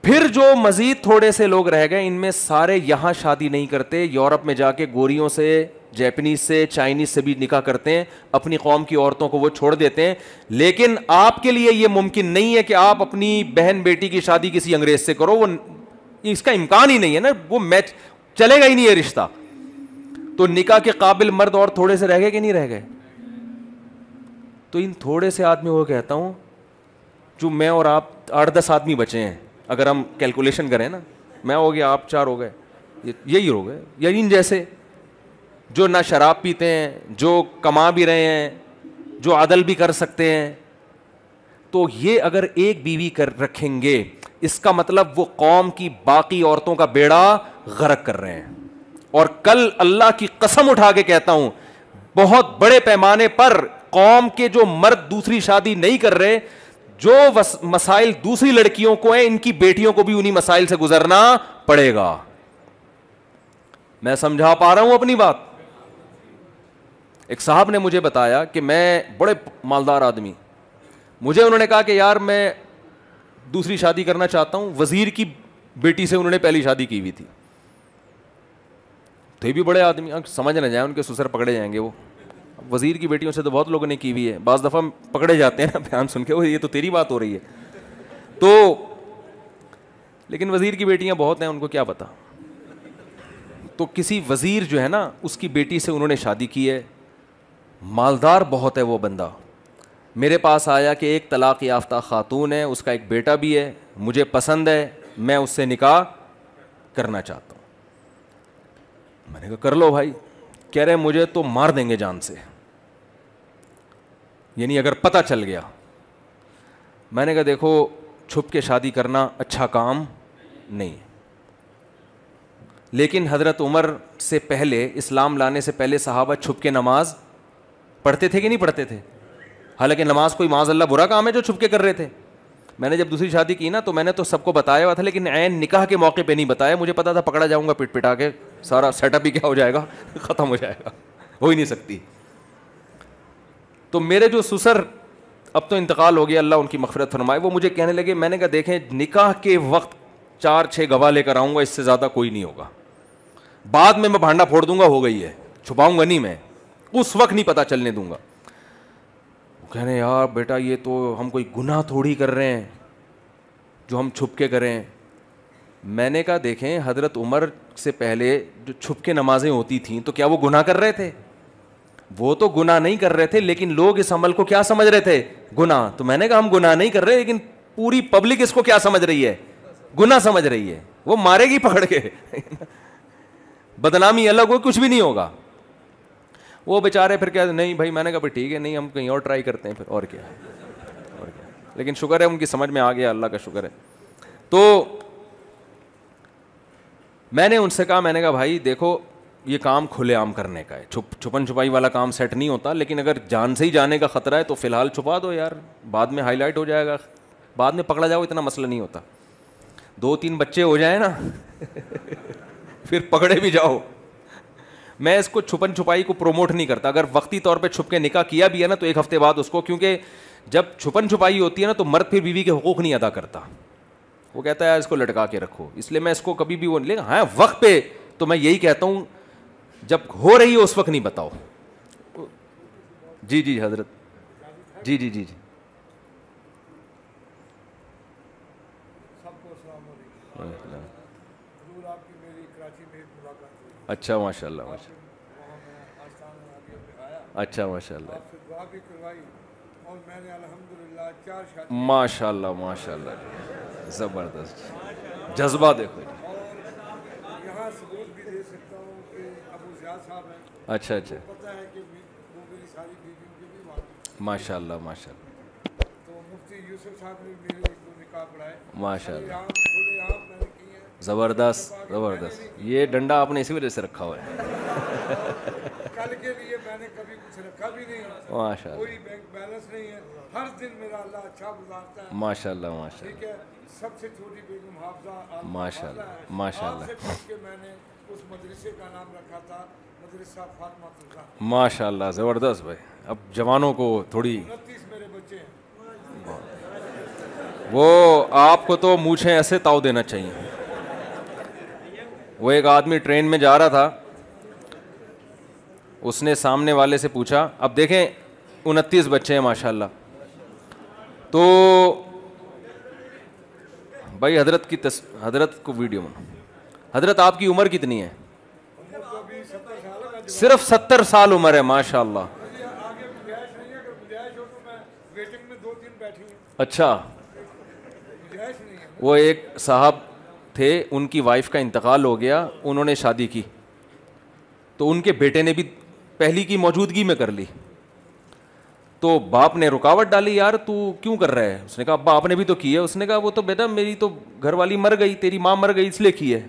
پھر جو مزید تھوڑے سے لوگ رہ گئے, ان میں سارے یہاں شادی نہیں کرتے, یورپ میں جا کے گوریوں سے, جیپنیز سے, چائنیز سے بھی نکاح کرتے ہیں, اپنی قوم کی عورتوں کو وہ چھوڑ دیتے ہیں. لیکن آپ کے لیے یہ ممکن نہیں ہے کہ آپ اپنی بہن بیٹی کی شادی کسی انگریز سے کرو, وہ اس کا امکان ہی نہیں ہے نا, وہ میچ چلے گا ہی نہیں ہے رشتہ. تو نکاح کے قابل مرد اور تھوڑے سے رہ گئے کہ نہیں رہ گئے؟ تو ان تھوڑے سے آدمی وہ کہتا ہوں, جو میں اور آپ 8-10 آدمی بچے ہیں, اگر ہم کیلکولیشن کریں نا, میں ہو گیا, آپ 4 ہو گئے, یہی ہو گئے, یا ان جیسے جو نہ شراب پیتے ہیں, جو کما بھی رہے ہیں, جو عدل بھی کر سکتے ہیں. تو یہ اگر ایک بیوی رکھیں گے, اس کا مطلب وہ قوم کی باقی عورتوں کا بیڑا غرق کر رہے ہیں. اور کل اللہ کی قسم اٹھا کے کہتا ہوں, بہت بڑے پیمانے پر قوم کے جو مرد دوسری شادی نہیں کر رہے, جو مسائل دوسری لڑکیوں کو ہیں, ان کی بیٹیوں کو بھی انہی مسائل سے گزرنا پڑے گا. میں سمجھا پا رہا ہوں اپنی بات؟ ایک صاحب نے مجھے بتایا کہ میں بڑے مالدار آدمی, مجھے انہوں نے کہا کہ یار میں دوسری شادی کرنا چاہتا ہوں, وزیر کی بیٹی سے انہوں نے پہلی شادی کی ہوئی تھی. تو یہ بھی بڑے آدمی, سمجھ نہ جائیں ان کے سسر پکڑے جائیں گے. وہ وزیر کی بیٹیوں سے تو بہت لوگوں نے کی ہوئی ہے, بعض دفعہ پکڑے جاتے ہیں نا بیان سن کے, وہ یہ تو تیری بات ہو رہی ہے. تو لیکن وزیر کی بیٹیاں بہت ہیں, ان کو کیا پتا. تو کسی وزیر جو ہے نا, اس کی بیٹی سے انہوں نے شادی کی ہے, مالدار بہت ہے وہ بندہ. میرے پاس آیا کہ ایک طلاق یافتہ خاتون ہے, اس کا ایک بیٹا بھی ہے, مجھے پسند ہے, میں اس سے نکاح کرنا چاہتا ہوں. میں نے کہا کر لو بھائی. کہہ رہے مجھے تو مار دیں گے جان سے, یعنی اگر پتہ چل گیا. میں نے کہا دیکھو چھپ کے شادی کرنا اچھا کام نہیں, لیکن حضرت عمر سے پہلے, اسلام لانے سے پہلے صحابہ چھپ کے نماز پڑھتے تھے کہ نہیں پڑھتے تھے؟ حالانکہ نماز کوئی معاذ اللہ برا کام ہے جو چھپ کے کر رہے تھے. میں نے جب دوسری شادی کی نا تو میں نے تو سب کو بتایا ہوا تھا, لیکن عین نکاح کے موقع پہ نہیں بتایا. مجھے پتا تھا پکڑا جاؤں گا پٹ پٹا کے, سارا سیٹ اپ ہی کیا ہو جائے گا, ختم ہو جائے گا, ہو ہی نہیں سکتی. تو میرے جو سسر اب تو انتقال ہو گیا, اللہ ان کی مغفرت فرمائے, وہ مجھے کہنے لگے, میں نے کہا دیکھیں نکاح کے وقت 4-6 گواہ لے کر آؤں گا, اس سے زیادہ کوئی نہیں ہوگا. بعد میں بھانڈا پھوڑ دوں گا, ہو گئی ہے, چھپاؤں گا نہیں, میں اس وقت نہیں پتہ چلنے دوں گا. کہنے یار بیٹا یہ تو ہم کوئی گناہ تھوڑی کر رہے ہیں جو ہم چھپ کے کریں. میں نے کہا دیکھیں حضرت عمر سے پہلے جو چھپ کے نمازیں ہوتی تھیں تو کیا وہ گناہ کر رہے تھے؟ وہ تو گناہ نہیں کر رہے تھے, لیکن لوگ اس عمل کو کیا سمجھ رہے تھے؟ گناہ. تو میں نے کہا ہم گناہ نہیں کر رہے, لیکن پوری پبلک اس کو کیا سمجھ رہی ہے؟ گناہ سمجھ رہی ہے. وہ مارے گی پکڑ کے, بدنامی الگ ہو, کچھ بھی نہیں ہوگا. وہ بیچارے پھر کیا, نہیں بھائی. میں نے کہا ٹھیک ہے, نہیں ہم کہیں اور ٹرائی کرتے ہیں پھر, اور کیا. لیکن شکر ہے ان کی سمجھ میں آ گیا, اللہ کا شکر ہے. تو میں نے ان سے کہا, میں نے کہا بھائی دیکھو یہ کام کھلے عام کرنے کا ہے, چھپن چھپائی والا کام سیٹ نہیں ہوتا, لیکن اگر جان سے ہی جانے کا خطرہ ہے تو فی الحال چھپا دو یار, بعد میں ہائی لائٹ ہو جائے گا, بعد میں پکڑا جاؤ, اتنا مسئلہ نہیں ہوتا. 2-3 بچے ہو جائیں نا پھر پکڑے بھی جاؤ. میں اس کو چھپن چھپائی کو پروموٹ نہیں کرتا. اگر وقتی طور پہ چھپ کے نکاح کیا بھی ہے نا تو 1 ہفتے بعد اس کو, کیونکہ جب چھپن چھپائی ہوتی ہے نا تو مرد پھر بیوی کے حقوق نہیں ادا کرتا, وہ کہتا ہے اس کو لٹکا کے رکھو. اس لیے میں اس کو کبھی بھی وہ نہیں, لیکن ہاں وقت پہ تو میں یہی کہتا ہوں جب ہو رہی ہے اس وقت نہیں بتاؤ. جی جی حضرت, جی جی جی جی. اچھا ماشاء اللہ, اچھا ماشاء اللہ, ماشاء اللہ ماشاء اللہ, زبردست جذبہ دیکھو. اچھا اچھا, ماشاء اللہ ماشاء اللہ ماشاء اللہ, زبردست زبردست. یہ ڈنڈا آپ نے اسی وجہ سے رکھا ہوا ہے. کل کے لیے میں نے کبھی کچھ رکھا بھی نہیں, ماشاء اللہ, کوئی بینک بیلنس نہیں ہے, ہر دن میرا اللہ اچھا گزارتا ہے. ماشاء اللہ ماشاء ٹھیک ہے, سب سے چھوٹی بیگم حافظہ ماشاء اللہ ماشاء اللہ, سے پوچھ کے میں نے اس مدرسے کا نام رکھا تھا مدرسہ فاطمہ اللہ. ماشاء اللہ زبردست بھائی. اب جوانوں کو تھوڑی, 29 میرے بچے ہیں. وہ آپ کو تو مونچھیں ایسے تاؤ دینا چاہیے. وہ ایک آدمی ٹرین میں جا رہا تھا, اس نے سامنے والے سے پوچھا, اب دیکھیں 29 بچے ہیں ماشاء اللہ, تو بھائی حضرت کی حضرت کو ویڈیو میں, حضرت آپ کی عمر کتنی ہے؟ صرف 70 سال عمر ہے ماشاء اللہ. اچھا, وہ ایک صاحب تھے, ان کی وائف کا انتقال ہو گیا, انہوں نے شادی کی تو ان کے بیٹے نے بھی پہلی کی موجودگی میں کر لی. تو باپ نے رکاوٹ ڈالی, یار تو کیوں کر رہا ہے؟ اس نے کہا ابا آپ نے بھی تو کی ہے. اس نے کہا وہ تو بیٹا میری تو گھر والی مر گئی, تیری ماں مر گئی اس لیے کی ہے.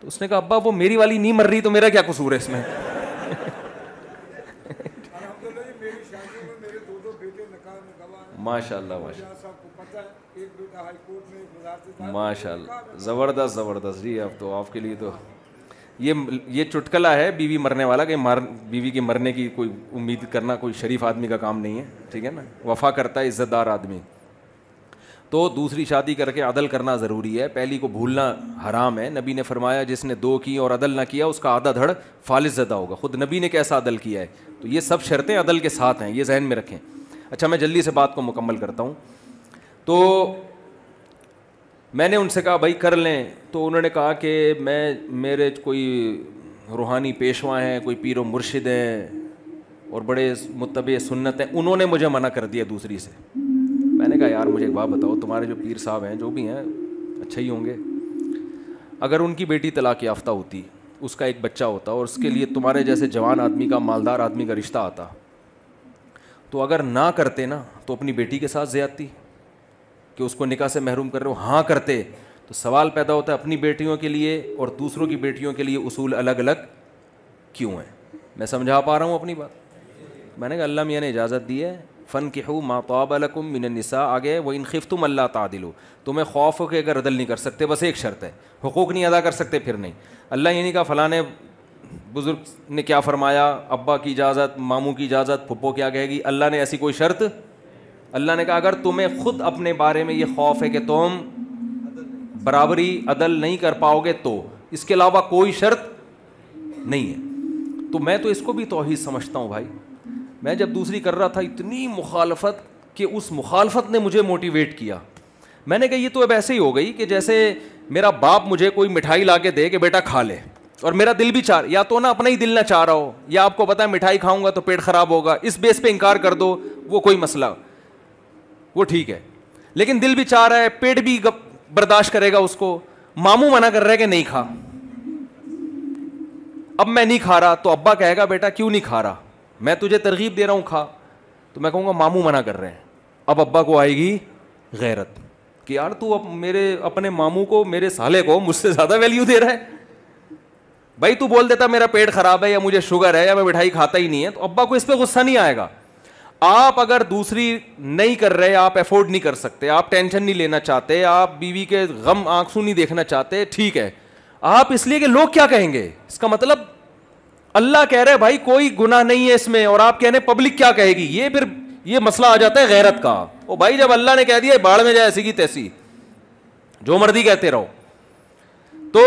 تو اس نے کہا ابا وہ میری والی نہیں مر رہی تو میرا کیا قصور ہے اس میں؟ ماشاء اللہ ماشاء اللہ, زبردست زبردست. جی اب تو آپ کے لیے تو یہ چٹکلا ہے بیوی مرنے والا, کہ بیوی کے مرنے کی کوئی امید کرنا کوئی شریف آدمی کا کام نہیں ہے, ٹھیک ہے نا. وفا کرتا ہے عزت دار آدمی. تو دوسری شادی کر کے عدل کرنا ضروری ہے, پہلی کو بھولنا حرام ہے. نبی نے فرمایا جس نے 2 کی اور عدل نہ کیا اس کا آدھا دھڑ فالس زدہ ہوگا. خود نبی نے کیسا عدل کیا ہے, تو یہ سب شرطیں عدل کے ساتھ ہیں, یہ ذہن میں رکھیں. اچھا میں جلدی سے بات کو مکمل کرتا ہوں. تو میں نے ان سے کہا بھائی کر لیں, تو انہوں نے کہا کہ میرے کوئی روحانی پیشوا ہیں, کوئی پیر و مرشد ہیں, اور بڑے متبع سنت ہیں, انہوں نے مجھے منع کر دیا دوسری سے. میں نے کہا یار مجھے ایک بات بتاؤ, تمہارے جو پیر صاحب ہیں جو بھی ہیں اچھا ہی ہوں گے, اگر ان کی بیٹی طلاق یافتہ ہوتی, اس کا ایک بچہ ہوتا اور اس کے لیے تمہارے جیسے جوان آدمی کا, مالدار آدمی کا رشتہ آتا, تو اگر نہ کرتے نا تو اپنی بیٹی کے ساتھ زیادتی کہ اس کو نکاح سے محروم کر رہے ہو, ہاں کرتے تو سوال پیدا ہوتا ہے اپنی بیٹیوں کے لیے اور دوسروں کی بیٹیوں کے لیے اصول الگ الگ کیوں ہیں. میں سمجھا پا رہا ہوں اپنی بات؟ میں نے کہا اللہ میاں نے اجازت دی ہے, فَانْكِحُوا مَا طَابَ لَكُم مِّنَ النِّسَاءِ, آگے وَإِنْ خِفْتُمْ أَلَّا تَعْدِلُوا, تمہیں خوف ہو کہ اگر عدل نہیں کر سکتے, بس ایک شرط ہے, حقوق نہیں ادا کر سکتے پھر نہیں. اللہ یہ نہیں کہا فلاں بزرگ نے کیا فرمایا, ابا کی اجازت, ماموں کی اجازت, پھپھو کیا کہے گی, اللہ نے ایسی کوئی شرط. اللہ نے کہا اگر تمہیں خود اپنے بارے میں یہ خوف ہے کہ تم برابری عدل نہیں کر پاؤ گے تو, اس کے علاوہ کوئی شرط نہیں ہے. تو میں تو اس کو بھی توحید سمجھتا ہوں بھائی. میں جب دوسری کر رہا تھا اتنی مخالفت کہ اس مخالفت نے مجھے موٹیویٹ کیا. میں نے کہا یہ تو اب ایسے ہی ہو گئی کہ جیسے میرا باپ مجھے کوئی مٹھائی لا کے دے کہ بیٹا کھا لے, اور میرا دل بھی چاہ, یا تو نا اپنا ہی دل نہ چاہ رہا ہو, یا آپ کو پتا ہے مٹھائی کھاؤں گا تو پیٹ خراب ہوگا, اس بیس پہ انکار کر دو, وہ کوئی مسئلہ, وہ ٹھیک ہے. لیکن دل بھی چاہ رہا ہے, پیٹ بھی برداشت کرے گا اس کو, ماموں منع کر رہا ہے کہ نہیں کھا, اب میں نہیں کھا رہا تو ابا کہے گا بیٹا کیوں نہیں کھا رہا, میں تجھے ترغیب دے رہا ہوں کھا, تو میں کہوں گا ماموں منع کر رہے ہیں. اب ابا کو آئے گی غیرت کہ یار تو اب میرے اپنے ماموں کو, میرے سالے کو مجھ سے زیادہ ویلیو دے رہا ہے. بھائی تو بول دیتا میرا پیٹ خراب ہے یا مجھے شوگر ہے یا میں مٹھائی کھاتا ہی نہیں ہے, تو ابا کو اس پہ غصہ نہیں آئے گا. آپ اگر دوسری نہیں کر رہے, آپ افورڈ نہیں کر سکتے, آپ ٹینشن نہیں لینا چاہتے, آپ بیوی کے غم آنسو نہیں دیکھنا چاہتے, ٹھیک ہے, آپ اس لیے کہ لوگ کیا کہیں گے, اس کا مطلب اللہ کہہ رہے بھائی کوئی گناہ نہیں ہے اس میں, اور آپ کہہ رہے پبلک کیا کہے گی, یہ پھر یہ مسئلہ آ جاتا ہے غیرت کا. او بھائی جب اللہ نے کہہ دیا باڑ میں جائے ایسی کی تیسی, جو مرضی کہتے رہو. تو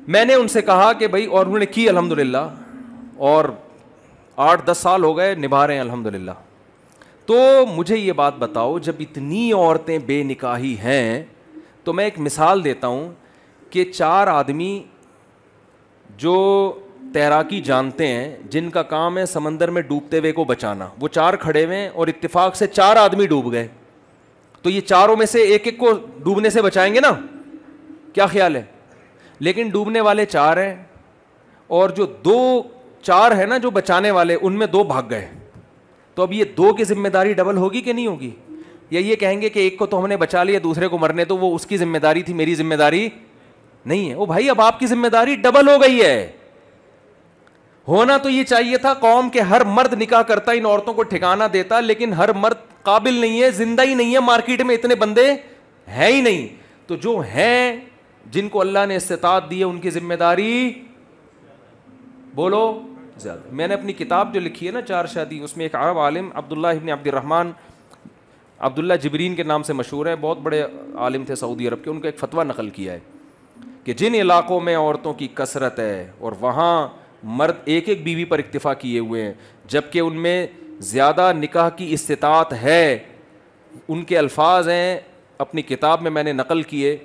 میں نے ان سے کہا کہ بھائی, اور انہوں نے کی الحمدللہ, اور 8-10 سال ہو گئے نبھا رہے ہیں الحمدللہ. تو مجھے یہ بات بتاؤ, جب اتنی عورتیں بے نکاحی ہیں, تو میں ایک مثال دیتا ہوں کہ 4 آدمی جو تیراکی جانتے ہیں, جن کا کام ہے سمندر میں ڈوبتے ہوئے کو بچانا, وہ 4 کھڑے ہوئے اور اتفاق سے 4 آدمی ڈوب گئے, تو یہ چاروں میں سے ایک ایک کو ڈوبنے سے بچائیں گے نا, کیا خیال ہے؟ لیکن ڈوبنے والے 4 ہیں, اور جو 4 ہیں نا جو بچانے والے, ان میں 2 بھاگ گئے. تو اب یہ 2 کی ذمہ داری ڈبل ہوگی کہ نہیں ہوگی؟ یا یہ کہیں گے کہ ایک کو تو ہم نے بچا لیا, دوسرے کو مرنے تو وہ اس کی ذمہ داری تھی, میری ذمہ داری نہیں ہے. او بھائی اب آپ کی ذمہ داری ڈبل ہو گئی ہے. ہونا تو یہ چاہیے تھا قوم کے ہر مرد نکاح کرتا, ان عورتوں کو ٹھکانہ دیتا, لیکن ہر مرد قابل نہیں ہے, زندہ ہی نہیں ہے, مارکیٹ میں اتنے بندے ہیں ہی نہیں. تو جو ہیں جن کو اللہ نے استطاعت دی ہے ان کی ذمہ داری بولو زیادہ. میں نے اپنی کتاب جو لکھی ہے نا 4 شادی, اس میں ایک عرب عالم عبداللہ ابن عبد الرحمن, عبداللہ جبرین کے نام سے مشہور ہے, بہت بڑے عالم تھے سعودی عرب کے, ان کا ایک فتویٰ نقل کیا ہے کہ جن علاقوں میں عورتوں کی کثرت ہے اور وہاں مرد ایک ایک بیوی پر اکتفا کیے ہوئے ہیں, جبکہ ان میں زیادہ نکاح کی استطاعت ہے, ان کے الفاظ ہیں اپنی کتاب میں نے نقل کیے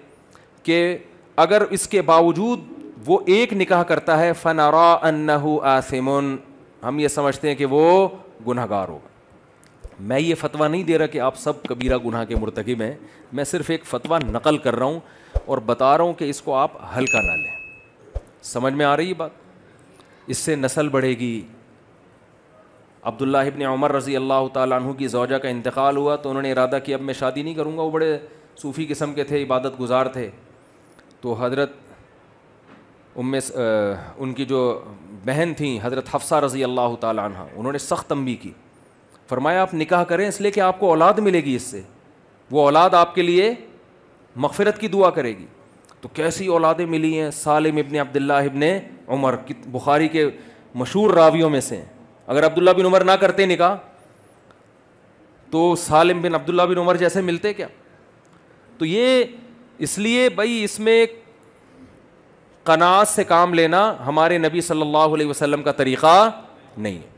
کہ اگر اس کے باوجود وہ ایک نکاح کرتا ہے فنرا انہ آثم, ہم یہ سمجھتے ہیں کہ وہ گنہگار ہوگا. میں یہ فتویٰ نہیں دے رہا کہ آپ سب کبیرہ گناہ کے مرتکب ہیں, میں صرف ایک فتویٰ نقل کر رہا ہوں اور بتا رہا ہوں کہ اس کو آپ ہلکا نہ لیں. سمجھ میں آ رہی ہے بات؟ اس سے نسل بڑھے گی. عبداللہ ابن عمر رضی اللہ تعالیٰ عنہ کی زوجہ کا انتقال ہوا تو انہوں نے ارادہ کیا اب میں شادی نہیں کروں گا. وہ بڑے صوفی قسم کے تھے, عبادت گزار تھے. تو حضرت ان کی جو بہن تھیں حضرت حفصہ رضی اللہ تعالیٰ عنہ, انہوں نے سخت تنبیہ کی, فرمایا آپ نکاح کریں اس لیے کہ آپ کو اولاد ملے گی, اس سے وہ اولاد آپ کے لیے مغفرت کی دعا کرے گی. تو کیسی اولادیں ملی ہیں, سالم ابن عبداللہ ابن عمر, بخاری کے مشہور راویوں میں سے. اگر عبداللہ بن عمر نہ کرتے نکاح تو سالم بن عبداللہ بن عمر جیسے ملتے کیا؟ تو یہ اس لیے بھائی اس میں قناعت سے کام لینا ہمارے نبی صلی اللہ علیہ وسلم کا طریقہ نہیں ہے.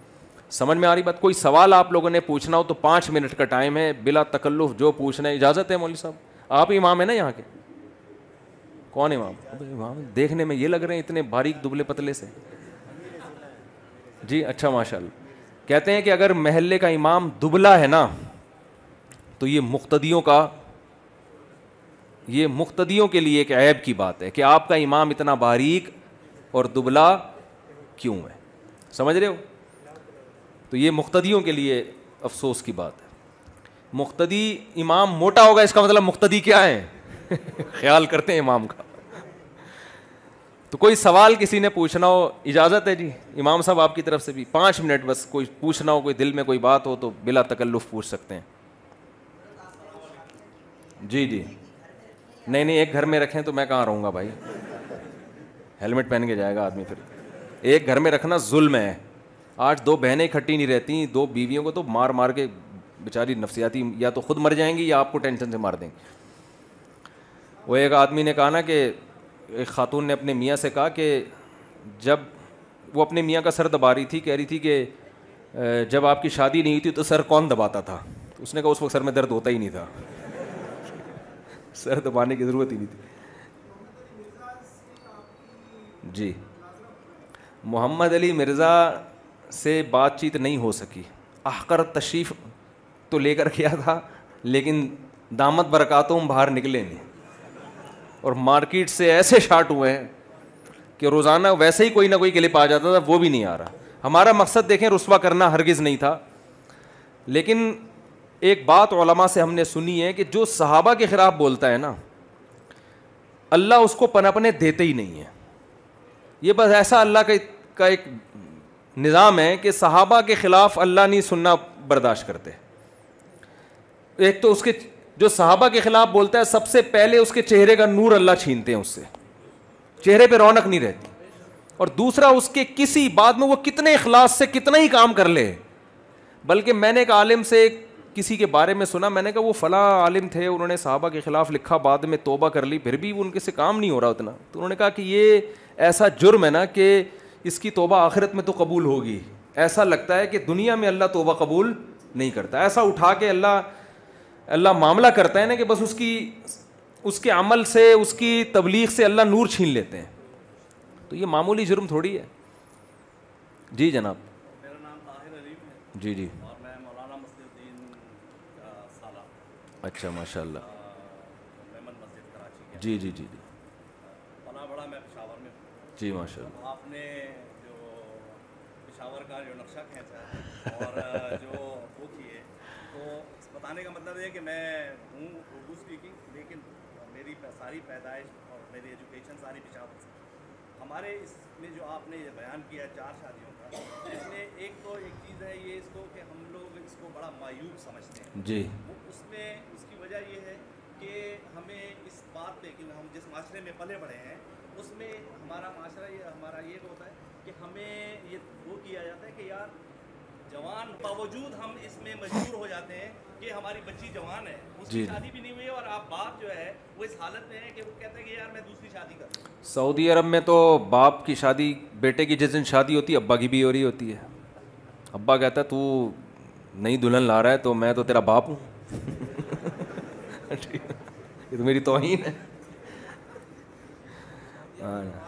سمجھ میں آ رہی بات؟ کوئی سوال آپ لوگوں نے پوچھنا ہو تو 5 منٹ کا ٹائم ہے, بلا تکلف جو پوچھنا ہے. اجازت ہے مولوی صاحب؟ آپ امام ہیں نا یہاں کے؟ کون امام؟ امام دیکھنے میں یہ لگ رہے ہیں اتنے باریک دبلے پتلے سے. جی اچھا ماشاء اللہ. کہتے ہیں کہ اگر محلے کا امام دبلا ہے نا تو یہ مقتدیوں کے لیے ایک عیب کی بات ہے کہ آپ کا امام اتنا باریک اور دبلا کیوں ہے. سمجھ رہے ہو؟ تو یہ مقتدیوں کے لیے افسوس کی بات ہے. مقتدی امام موٹا ہوگا اس کا مطلب مقتدی کیا ہے خیال کرتے ہیں امام کا. تو کوئی سوال کسی نے پوچھنا ہو, اجازت ہے جی امام صاحب آپ کی طرف سے بھی 5 منٹ بس, کوئی پوچھنا ہو, کوئی دل میں کوئی بات ہو تو بلا تکلف پوچھ سکتے ہیں. جی جی نہیں ایک گھر میں رکھیں تو میں کہاں رہوں گا بھائی, ہیلمٹ پہن کے جائے گا آدمی. پھر ایک گھر میں رکھنا ظلم ہے. آج 2 بہنیں اکٹھی نہیں رہتی, 2 بیویوں کو تو مار مار کے بیچاری نفسیاتی یا تو خود مر جائیں گی یا آپ کو ٹینشن سے مار دیں گے. وہ ایک آدمی نے کہا نا کہ ایک خاتون نے اپنے میاں سے کہا کہ جب وہ اپنے میاں کا سر دبا رہی تھی, کہہ رہی تھی کہ جب آپ کی شادی نہیں تھی تو سر کون دباتا تھا؟ اس نے کہا اس وقت سر میں درد ہوتا ہی نہیں تھا, سر دبانے کی ضرورت ہی نہیں تھی. جی محمد علی مرزا سے بات چیت نہیں ہو سکی. احقر تشریف تو لے کر کیا تھا لیکن دامت برکاتہم باہر نکلے نہیں, اور مارکیٹ سے ایسے شارٹ ہوئے ہیں کہ روزانہ ویسے ہی کوئی نہ کوئی کلپ آ جاتا تھا, وہ بھی نہیں آ رہا. ہمارا مقصد دیکھیں رسوا کرنا ہرگز نہیں تھا, لیکن ایک بات علماء سے ہم نے سنی ہے کہ جو صحابہ کے خلاف بولتا ہے نا اللہ اس کو پنپنے دیتے ہی نہیں ہے. یہ بس ایسا اللہ کا ایک نظام ہے کہ صحابہ کے خلاف اللہ نہیں سننا برداشت کرتے. ایک تو اس کے جو صحابہ کے خلاف بولتا ہے سب سے پہلے اس کے چہرے کا نور اللہ چھینتے ہیں, اس سے چہرے پہ رونق نہیں رہتی. اور دوسرا اس کے کسی بات میں وہ کتنے اخلاص سے کتنا ہی کام کر لے. بلکہ میں نے ایک عالم سے کسی کے بارے میں سنا, میں نے کہا وہ فلاں عالم تھے, انہوں نے صحابہ کے خلاف لکھا, بعد میں توبہ کر لی, پھر بھی ان کے سے کام نہیں ہو رہا اتنا. تو انہوں نے کہا کہ یہ ایسا جرم ہے نا کہ اس کی توبہ آخرت میں تو قبول ہوگی, ایسا لگتا ہے کہ دنیا میں اللہ توبہ قبول نہیں کرتا. ایسا اٹھا کے اللہ معاملہ کرتا ہے نا کہ بس اس کے عمل سے, اس کی تبلیغ سے اللہ نور چھین لیتے ہیں. تو یہ معمولی جرم تھوڑی ہے. جی جناب. میرا نام طاہر علیم ہے. جی جی اور میں مولانا مسجد الدین کا سالہ. اچھا ماشاء اللہ. میمن مسجد کراچی کے. جی جی جی جی پناہ بڑا میں پشاور میں ہوں. جی ماشاء اللہ. آپ نے جو پشاور کا جو نقشہ کھینچا اور جو وہ کیے, تو بتانے کا مطلب ہے کہ میں ہوں اردو اسپیکنگ, لیکن میری ساری پیدائش اور میری ایجوکیشن ساری پشاور سے. ہمارے اس میں جو آپ نے یہ بیان کیا ہے 4 شادیوں کا, اس میں ایک چیز ہے یہ اس کو کہ ہم لوگ اس کو بڑا معیوب سمجھتے ہیں. جی اس میں اس کی وجہ یہ ہے کہ ہمیں اس بات پہ کہ ہم جس معاشرے میں پلے بڑھے ہیں اس میں ہمارا معاشرہ ہمارا یہ ہوتا ہے کہ ہمیں یہ وہ کیا جاتا ہے کہ یار جوان باوجود ہم اس میں مجبور ہو جاتے ہیں کہ ہماری بچی جوان ہے, اس کی شادی بھی نہیں ہوئی ہے, اور آپ باپ جو ہے وہ اس حالت میں ہے کہ وہ کہتا ہے کہ یار میں دوسری شادی کروں. سعودی عرب میں تو باپ کی شادی, بیٹے کی جس دن شادی ہوتی ہے ابا کی بھی ہو رہی ہوتی ہے. ابا کہتا ہے تو نئی دلہن لا رہا ہے تو میں تو تیرا باپ ہوں. یہ تو میری توہین ہے.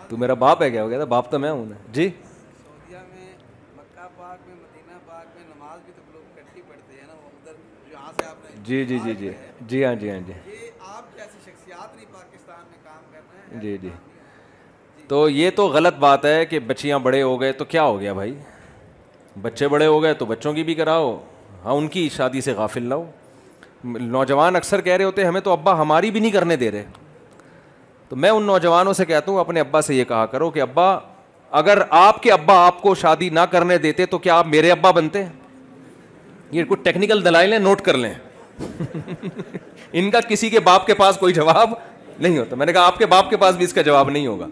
تو میرا باپ ہے کیا؟ وہ کہتا باپ تو میں ہوں. جی سعودیہ میں مکہ پاک میں مدینہ پاک میں نماز بھی تو لوگ اکٹھی پڑھتے ہیں نا, وہ ادھر جہاں سے آپ نے جی جی جی جی جی ہاں جی ہاں جی. یہ آپ جیسی شخصیات نہیں پاکستان میں کام کر رہے ہیں. جی جی تو یہ تو غلط بات ہے کہ بچیاں بڑے ہو گئے تو کیا ہو گیا بھائی, بچے بڑے ہو گئے تو بچوں کی بھی کراؤ, ہاں ان کی شادی سے غافل نہ ہو. نوجوان اکثر کہہ رہے ہوتے ہیں ہمیں تو ابا ہماری بھی نہیں کرنے دے رہے. تو میں ان نوجوانوں سے کہتا ہوں اپنے ابا سے یہ کہا کرو کہ ابا اگر آپ کے ابا آپ کو شادی نہ کرنے دیتے تو کیا آپ میرے ابا بنتے؟ یہ کچھ ٹیکنیکل دلائل ہیں, نوٹ کر لیں. ان کا کسی کے باپ کے پاس کوئی جواب نہیں ہوتا. میں نے کہا آپ کے باپ کے پاس بھی اس کا جواب نہیں ہوگا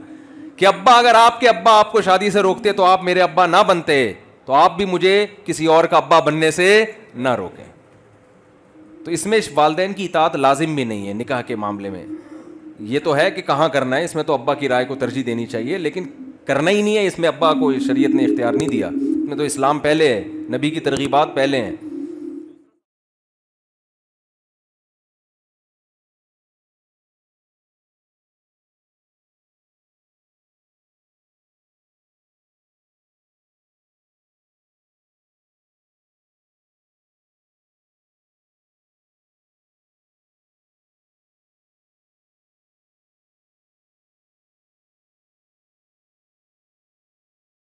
کہ ابا اگر آپ کے ابا آپ کو شادی سے روکتے تو آپ میرے ابا نہ بنتے, تو آپ بھی مجھے کسی اور کا ابا بننے سے نہ روکیں. تو اس میں والدین کی اطاعت لازم بھی نہیں ہے نکاح کے معاملے میں. یہ تو ہے کہ کہاں کرنا ہے, اس میں تو ابا کی رائے کو ترجیح دینی چاہیے, لیکن کرنا ہی نہیں ہے. اس میں ابا کو شریعت نے اختیار نہیں دیا. اس میں تو اسلام پہلے ہے, نبی کی ترغیبات پہلے ہیں.